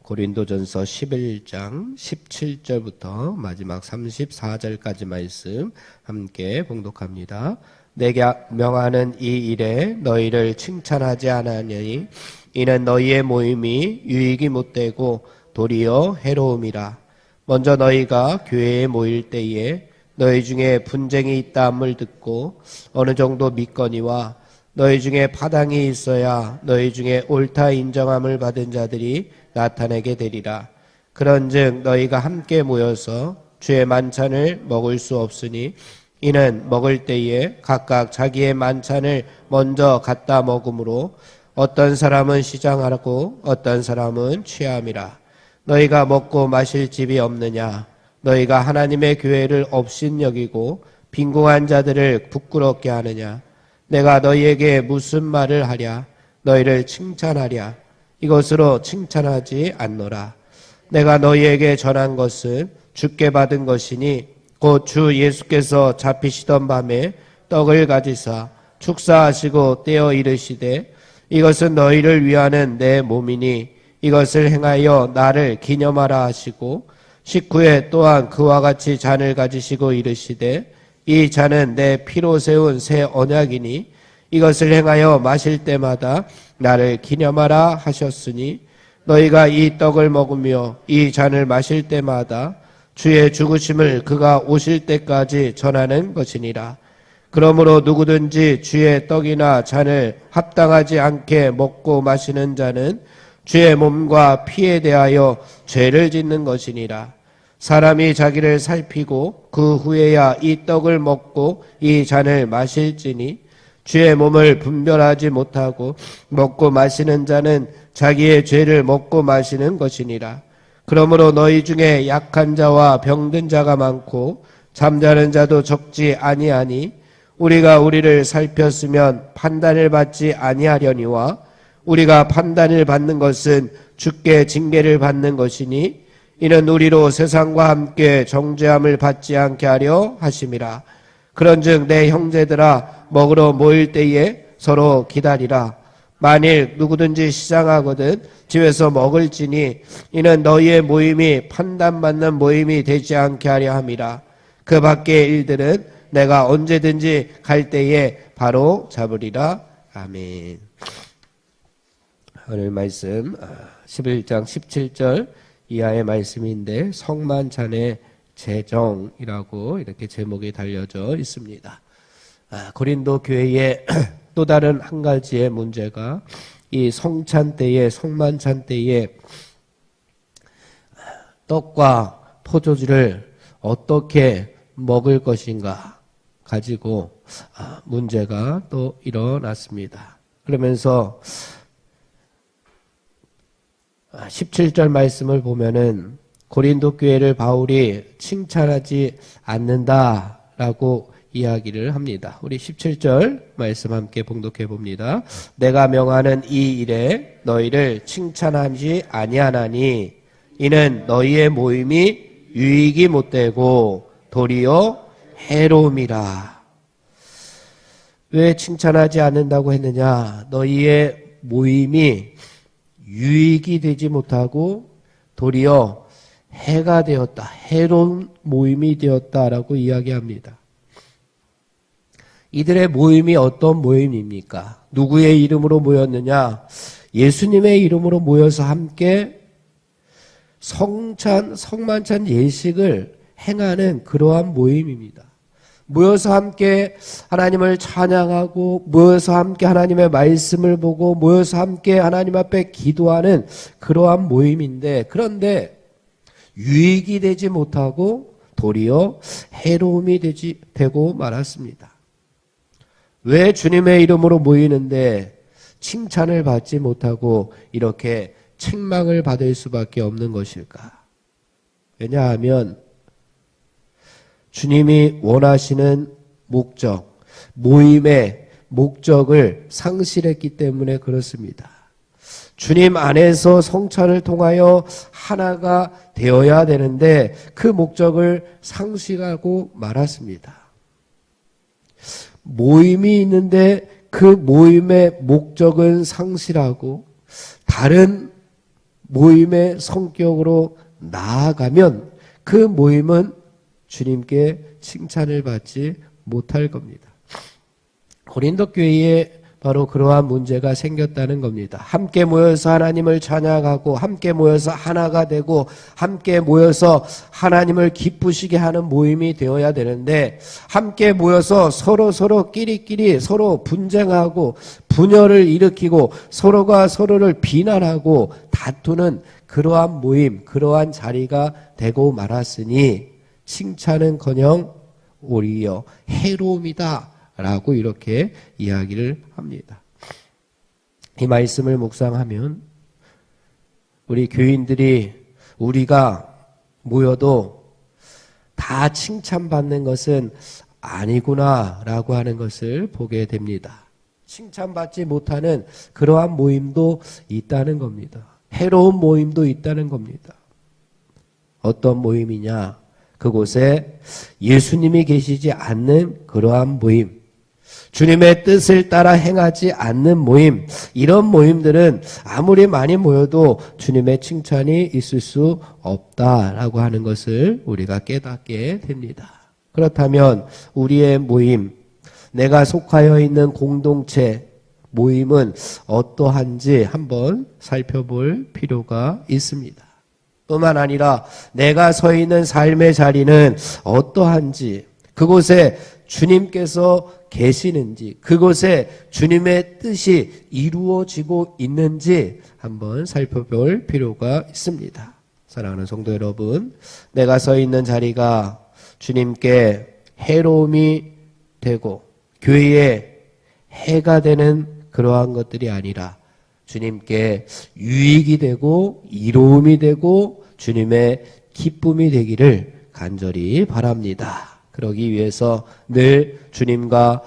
고린도전서 11장 17절부터 마지막 34절까지 말씀 함께 봉독합니다. 내가 명하는 이 일에 너희를 칭찬하지 아니하니 이는 너희의 모임이 유익이 못되고 도리어 해로움이라. 먼저 너희가 교회에 모일 때에 너희 중에 분쟁이 있다함을 듣고 어느 정도 믿거니와 너희 중에 파당이 있어야 너희 중에 옳다 인정함을 받은 자들이 나타내게 되리라. 그런즉 너희가 함께 모여서 주의 만찬을 먹을 수 없으니 이는 먹을 때에 각각 자기의 만찬을 먼저 갖다 먹으므로 어떤 사람은 시장하고 어떤 사람은 취함이라. 너희가 먹고 마실 집이 없느냐? 너희가 하나님의 교회를 업신여기고 빈궁한 자들을 부끄럽게 하느냐? 내가 너희에게 무슨 말을 하랴? 너희를 칭찬하랴? 이것으로 칭찬하지 않노라. 내가 너희에게 전한 것은 주께 받은 것이니 곧 주 예수께서 잡히시던 밤에 떡을 가지사 축사하시고 떼어 이르시되 이것은 너희를 위하는 내 몸이니 이것을 행하여 나를 기념하라 하시고 식후에 또한 그와 같이 잔을 가지시고 이르시되 이 잔은 내 피로 세운 새 언약이니 이것을 행하여 마실 때마다 나를 기념하라 하셨으니 너희가 이 떡을 먹으며 이 잔을 마실 때마다 주의 죽으심을 그가 오실 때까지 전하는 것이니라. 그러므로 누구든지 주의 떡이나 잔을 합당하지 않게 먹고 마시는 자는 주의 몸과 피에 대하여 죄를 짓는 것이니라. 사람이 자기를 살피고 그 후에야 이 떡을 먹고 이 잔을 마실지니 주의 몸을 분별하지 못하고 먹고 마시는 자는 자기의 죄를 먹고 마시는 것이니라. 그러므로 너희 중에 약한 자와 병든 자가 많고 잠자는 자도 적지 아니하니 우리가 우리를 살폈으면 판단을 받지 아니하려니와 우리가 판단을 받는 것은 주께 징계를 받는 것이니 이는 우리로 세상과 함께 정죄함을 받지 않게 하려 하심이라. 그런즉 내 형제들아 먹으러 모일 때에 서로 기다리라. 만일 누구든지 시장하거든 집에서 먹을지니 이는 너희의 모임이 판단받는 모임이 되지 않게 하려 함이라. 그 밖의 일들은 내가 언제든지 갈 때에 바로 잡으리라. 아멘. 오늘 말씀 11장 17절 이하의 말씀인데 성만찬의 재정이라고 이렇게 제목이 달려져 있습니다. 고린도 교회의 또 다른 한 가지의 문제가 이 성찬 때에 성만찬 때에 떡과 포도주를 어떻게 먹을 것인가 가지고 문제가 또 일어났습니다. 그러면서 17절 말씀을 보면은 고린도 교회를 바울이 칭찬하지 않는다라고 이야기를 합니다. 우리 17절 말씀 함께 봉독해 봅니다. 내가 명하는 이 일에 너희를 칭찬하지 아니하나니 이는 너희의 모임이 유익이 못되고 도리어 해로움이라. 왜 칭찬하지 않는다고 했느냐? 너희의 모임이 유익이 되지 못하고 도리어 해가 되었다. 해로운 모임이 되었다라고 이야기합니다. 이들의 모임이 어떤 모임입니까? 누구의 이름으로 모였느냐? 예수님의 이름으로 모여서 함께 성만찬 예식을 행하는 그러한 모임입니다. 모여서 함께 하나님을 찬양하고 모여서 함께 하나님의 말씀을 보고 모여서 함께 하나님 앞에 기도하는 그러한 모임인데 그런데 유익이 되지 못하고 도리어 해로움이 되고 말았습니다. 왜 주님의 이름으로 모이는데 칭찬을 받지 못하고 이렇게 책망을 받을 수밖에 없는 것일까? 왜냐하면 주님이 원하시는 목적, 모임의 목적을 상실했기 때문에 그렇습니다. 주님 안에서 성찬을 통하여 하나가 되어야 되는데 그 목적을 상실하고 말았습니다. 모임이 있는데 그 모임의 목적은 상실하고 다른 모임의 성격으로 나아가면 그 모임은 주님께 칭찬을 받지 못할 겁니다. 고린도 교회에 바로 그러한 문제가 생겼다는 겁니다. 함께 모여서 하나님을 찬양하고 함께 모여서 하나가 되고 함께 모여서 하나님을 기쁘시게 하는 모임이 되어야 되는데 함께 모여서 끼리끼리 서로 분쟁하고 분열을 일으키고 서로가 서로를 비난하고 다투는 그러한 모임, 그러한 자리가 되고 말았으니 칭찬은커녕 오히려 해로움이다 라고 이렇게 이야기를 합니다. 이 말씀을 묵상하면 우리 교인들이 우리가 모여도 다 칭찬받는 것은 아니구나 라고 하는 것을 보게 됩니다. 칭찬받지 못하는 그러한 모임도 있다는 겁니다. 해로운 모임도 있다는 겁니다. 어떤 모임이냐? 그곳에 예수님이 계시지 않는 그러한 모임, 주님의 뜻을 따라 행하지 않는 모임, 이런 모임들은 아무리 많이 모여도 주님의 칭찬이 있을 수 없다라고 하는 것을 우리가 깨닫게 됩니다. 그렇다면 우리의 모임, 내가 속하여 있는 공동체, 모임은 어떠한지 한번 살펴볼 필요가 있습니다. 뿐만 아니라 내가 서 있는 삶의 자리는 어떠한지, 그곳에 주님께서 계시는지, 그곳에 주님의 뜻이 이루어지고 있는지 한번 살펴볼 필요가 있습니다. 사랑하는 성도 여러분, 내가 서 있는 자리가 주님께 해로움이 되고 교회에 해가 되는 그러한 것들이 아니라 주님께 유익이 되고 이로움이 되고 주님의 기쁨이 되기를 간절히 바랍니다. 그러기 위해서 늘 주님과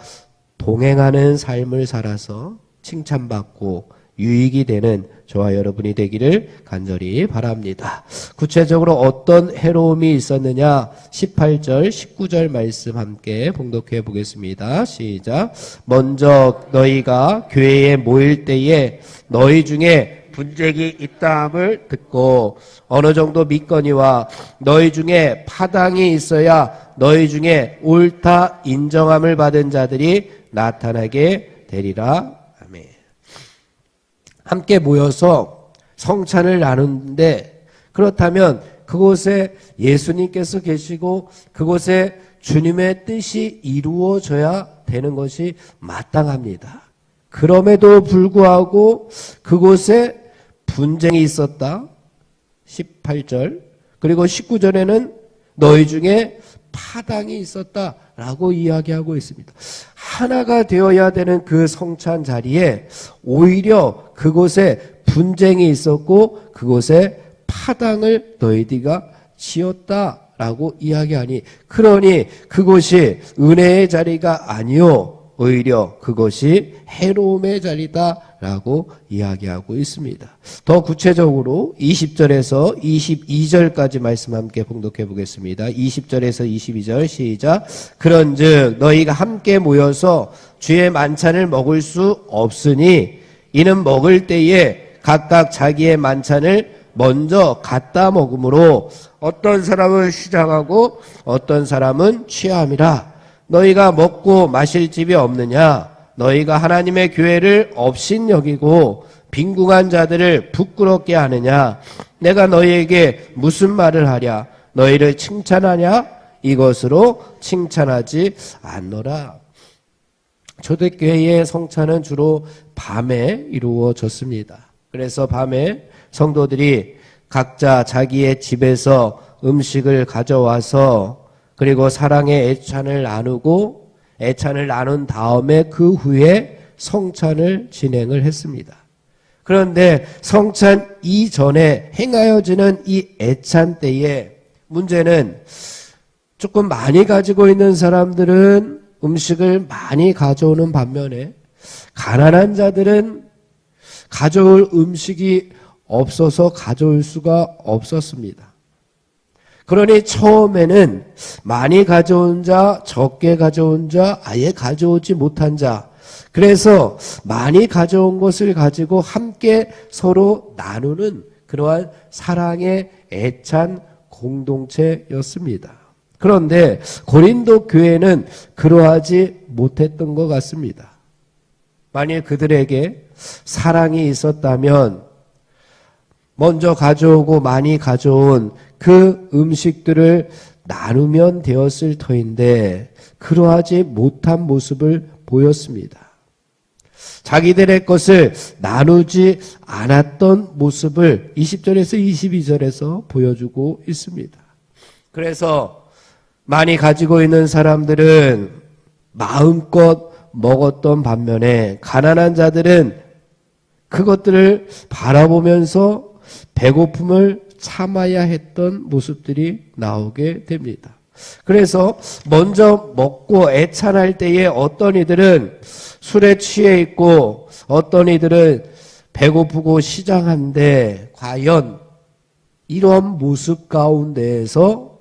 동행하는 삶을 살아서 칭찬받고 유익이 되는 저와 여러분이 되기를 간절히 바랍니다. 구체적으로 어떤 해로움이 있었느냐? 18절, 19절 말씀 함께 봉독해 보겠습니다. 시작. 먼저 너희가 교회에 모일 때에 너희 중에 분쟁이 있다함을 듣고 어느 정도 믿거니와 너희 중에 파당이 있어야 너희 중에 옳다 인정함을 받은 자들이 나타나게 되리라. 아멘. 함께 모여서 성찬을 나누는데 그렇다면 그곳에 예수님께서 계시고 그곳에 주님의 뜻이 이루어져야 되는 것이 마땅합니다. 그럼에도 불구하고 그곳에 분쟁이 있었다. 18절. 그리고 19절에는 너희 중에 파당이 있었다라고 이야기하고 있습니다. 하나가 되어야 되는 그 성찬 자리에 오히려 그곳에 분쟁이 있었고 그곳에 파당을 너희들가 지었다라고 이야기하니, 그러니 그곳이 은혜의 자리가 아니요 오히려 그것이 해로움의 자리다라고 이야기하고 있습니다. 더 구체적으로 20절에서 22절까지 말씀 함께 봉독해 보겠습니다. 20절에서 22절 시작. 그런즉 너희가 함께 모여서 주의 만찬을 먹을 수 없으니 이는 먹을 때에 각각 자기의 만찬을 먼저 갖다 먹으므로 어떤 사람은 시장하고 어떤 사람은 취함이라. 너희가 먹고 마실 집이 없느냐? 너희가 하나님의 교회를 업신여기고 빈궁한 자들을 부끄럽게 하느냐? 내가 너희에게 무슨 말을 하랴? 너희를 칭찬하냐? 이것으로 칭찬하지 않노라. 초대교회의 성찬은 주로 밤에 이루어졌습니다. 그래서 밤에 성도들이 각자 자기의 집에서 음식을 가져와서 그리고 사랑의 애찬을 나누고 애찬을 나눈 다음에 그 후에 성찬을 진행을 했습니다. 그런데 성찬 이전에 행하여지는 이 애찬 때에 문제는 조금 많이 가지고 있는 사람들은 음식을 많이 가져오는 반면에 가난한 자들은 가져올 음식이 없어서 가져올 수가 없었습니다. 그러니 처음에는 많이 가져온 자, 적게 가져온 자, 아예 가져오지 못한 자, 그래서 많이 가져온 것을 가지고 함께 서로 나누는 그러한 사랑의 애찬 공동체였습니다. 그런데 고린도 교회는 그러하지 못했던 것 같습니다. 만일 그들에게 사랑이 있었다면 먼저 가져오고 많이 가져온 그 음식들을 나누면 되었을 터인데 그러하지 못한 모습을 보였습니다. 자기들의 것을 나누지 않았던 모습을 20절에서 22절에서 보여주고 있습니다. 그래서 많이 가지고 있는 사람들은 마음껏 먹었던 반면에 가난한 자들은 그것들을 바라보면서 배고픔을 참아야 했던 모습들이 나오게 됩니다. 그래서 먼저 먹고 애찬할 때에 어떤 이들은 술에 취해 있고 어떤 이들은 배고프고 시장한데 과연 이러한 모습 가운데에서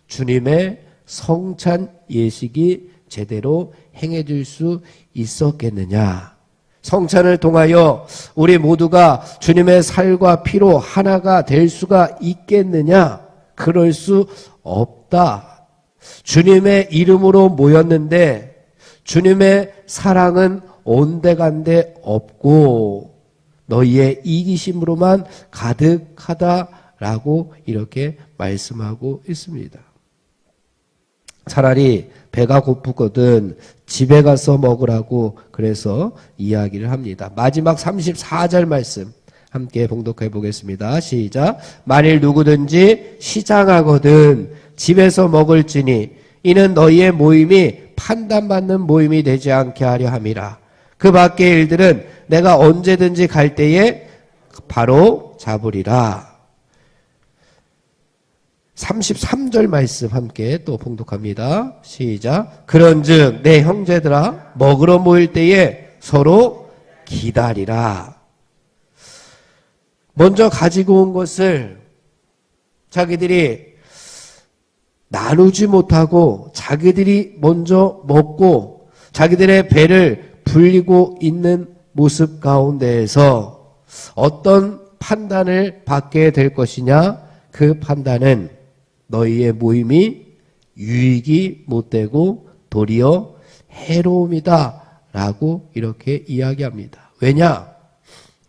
주님의 성찬 예식이 제대로 행해질 수 있었겠느냐? 성찬을 통하여 우리 모두가 주님의 살과 피로 하나가 될 수가 있겠느냐? 그럴 수 없다. 주님의 이름으로 모였는데 주님의 사랑은 온데간데 없고 너희의 이기심으로만 가득하다라고 이렇게 말씀하고 있습니다. 차라리 배가 고프거든 집에 가서 먹으라고 그래서 이야기를 합니다. 마지막 34절 말씀 함께 봉독해 보겠습니다. 시작. 만일 누구든지 시장하거든 집에서 먹을지니 이는 너희의 모임이 판단받는 모임이 되지 않게 하려 함이라. 그 밖의 일들은 내가 언제든지 갈 때에 바로 잡으리라. 33절 말씀 함께 또 봉독합니다. 시작. 그런즉 내 형제들아 먹으러 모일 때에 서로 기다리라. 먼저 가지고 온 것을 자기들이 나누지 못하고 자기들이 먼저 먹고 자기들의 배를 불리고 있는 모습 가운데에서 어떤 판단을 받게 될 것이냐? 그 판단은 너희의 모임이 유익이 못되고 도리어 해로움이다 라고 이렇게 이야기합니다. 왜냐?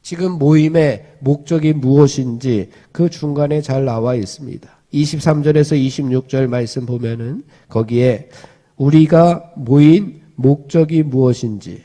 지금 모임의 목적이 무엇인지 그 중간에 잘 나와 있습니다. 23절에서 26절 말씀 보면은 거기에 우리가 모인 목적이 무엇인지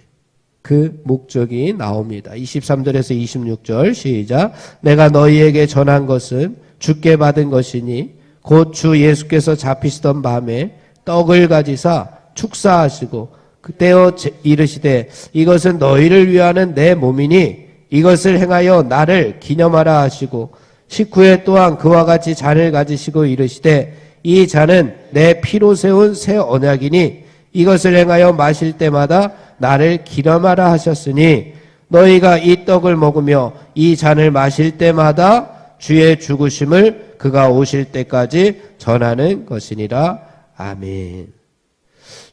그 목적이 나옵니다. 23절에서 26절 시작. 내가 너희에게 전한 것은 주께 받은 것이니 곧 주 예수께서 잡히시던 밤에 떡을 가지사 축사하시고 그때여 이르시되 이것은 너희를 위하는 내 몸이니 이것을 행하여 나를 기념하라 하시고 식후에 또한 그와 같이 잔을 가지시고 이르시되 이 잔은 내 피로 세운 새 언약이니 이것을 행하여 마실 때마다 나를 기념하라 하셨으니 너희가 이 떡을 먹으며 이 잔을 마실 때마다 주의 죽으심을 그가 오실 때까지 전하는 것이니라. 아멘.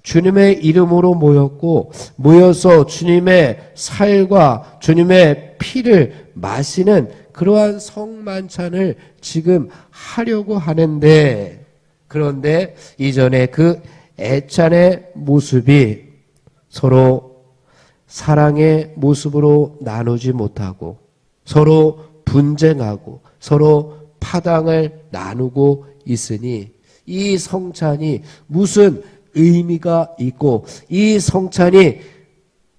주님의 이름으로 모였고 모여서 주님의 살과 주님의 피를 마시는 그러한 성만찬을 지금 하려고 하는데 그런데 이전에 그 애찬의 모습이 서로 사랑의 모습으로 나누지 못하고 서로 분쟁하고 서로 파당을 나누고 있으니 이 성찬이 무슨 의미가 있고 이 성찬이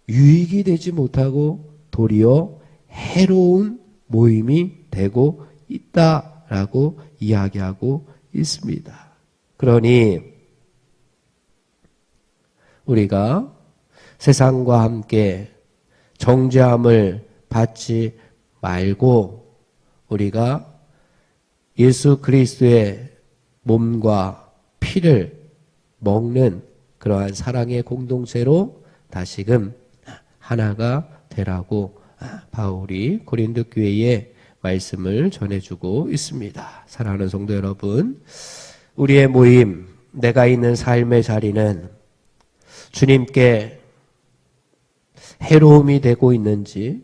유익이 되지 못하고 도리어 해로운 모임이 되고 있다라고 이야기하고 있습니다. 그러니 우리가 세상과 함께 정죄함을 받지 말고 우리가 예수 그리스도의 몸과 피를 먹는 그러한 사랑의 공동체로 다시금 하나가 되라고 바울이 고린도 교회에 말씀을 전해주고 있습니다. 사랑하는 성도 여러분, 우리의 모임, 내가 있는 삶의 자리는 주님께 해로움이 되고 있는지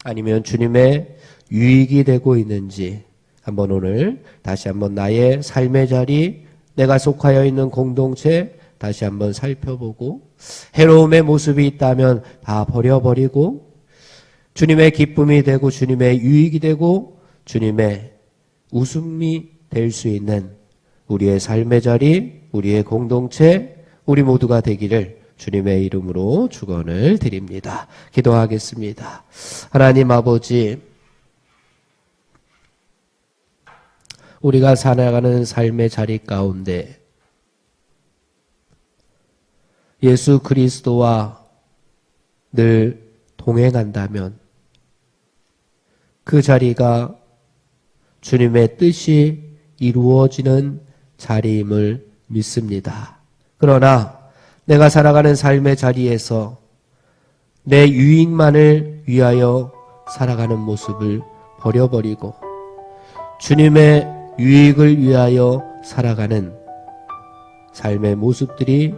아니면 주님의 유익이 되고 있는지 한번 오늘 다시 한번 나의 삶의 자리, 내가 속하여 있는 공동체 다시 한번 살펴보고 해로움의 모습이 있다면 다 버려버리고 주님의 기쁨이 되고 주님의 유익이 되고 주님의 웃음이 될 수 있는 우리의 삶의 자리, 우리의 공동체, 우리 모두가 되기를 주님의 이름으로 축원을 드립니다. 기도하겠습니다. 하나님 아버지, 우리가 살아가는 삶의 자리 가운데 예수 그리스도와 늘 동행한다면 그 자리가 주님의 뜻이 이루어지는 자리임을 믿습니다. 그러나 내가 살아가는 삶의 자리에서 내 유익만을 위하여 살아가는 모습을 버려버리고 주님의 유익을 위하여 살아가는 삶의 모습들이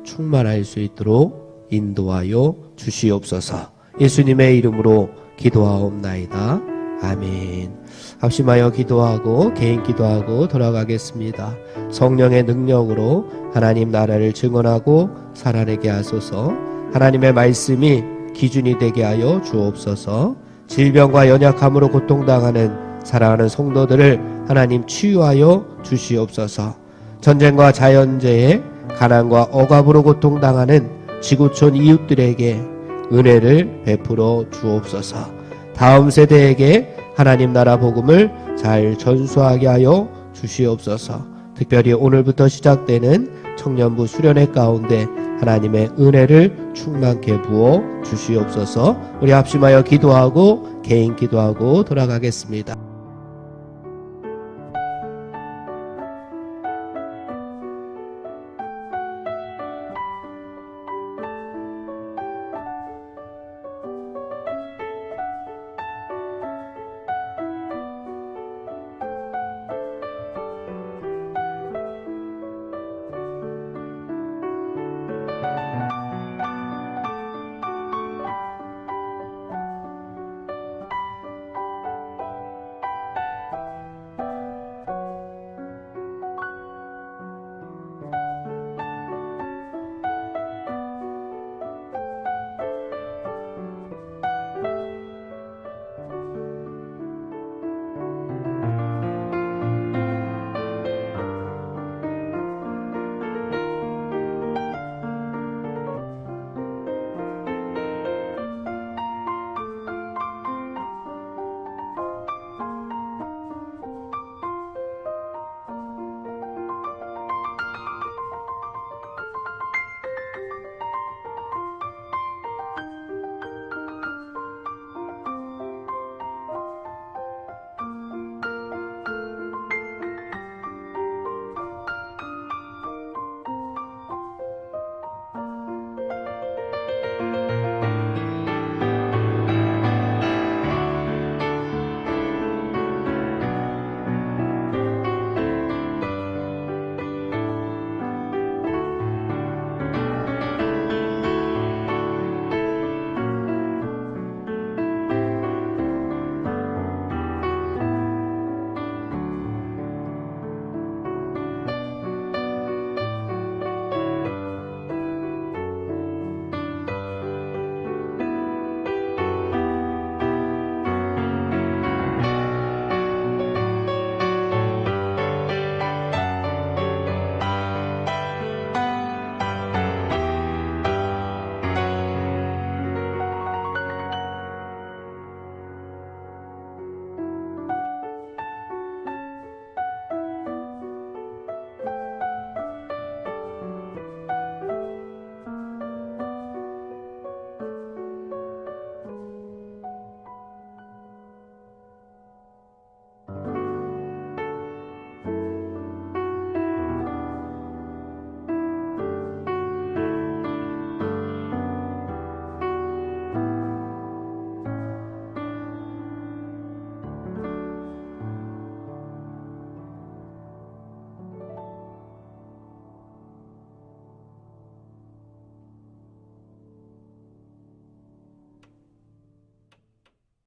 충만할 수 있도록 인도하여 주시옵소서. 예수님의 이름으로 기도하옵나이다. 아멘. 합심하여 기도하고 개인 기도하고 돌아가겠습니다. 성령의 능력으로 하나님 나라를 증언하고 살아내게 하소서. 하나님의 말씀이 기준이 되게 하여 주옵소서. 질병과 연약함으로 고통당하는 사랑하는 성도들을 하나님 치유하여 주시옵소서. 전쟁과 자연재해, 가난과 억압으로 고통당하는 지구촌 이웃들에게 은혜를 베풀어 주옵소서. 다음 세대에게 하나님 나라 복음을 잘 전수하게 하여 주시옵소서. 특별히 오늘부터 시작되는 청년부 수련회 가운데 하나님의 은혜를 충만케 부어 주시옵소서. 우리 합심하여 기도하고 개인 기도하고 돌아가겠습니다.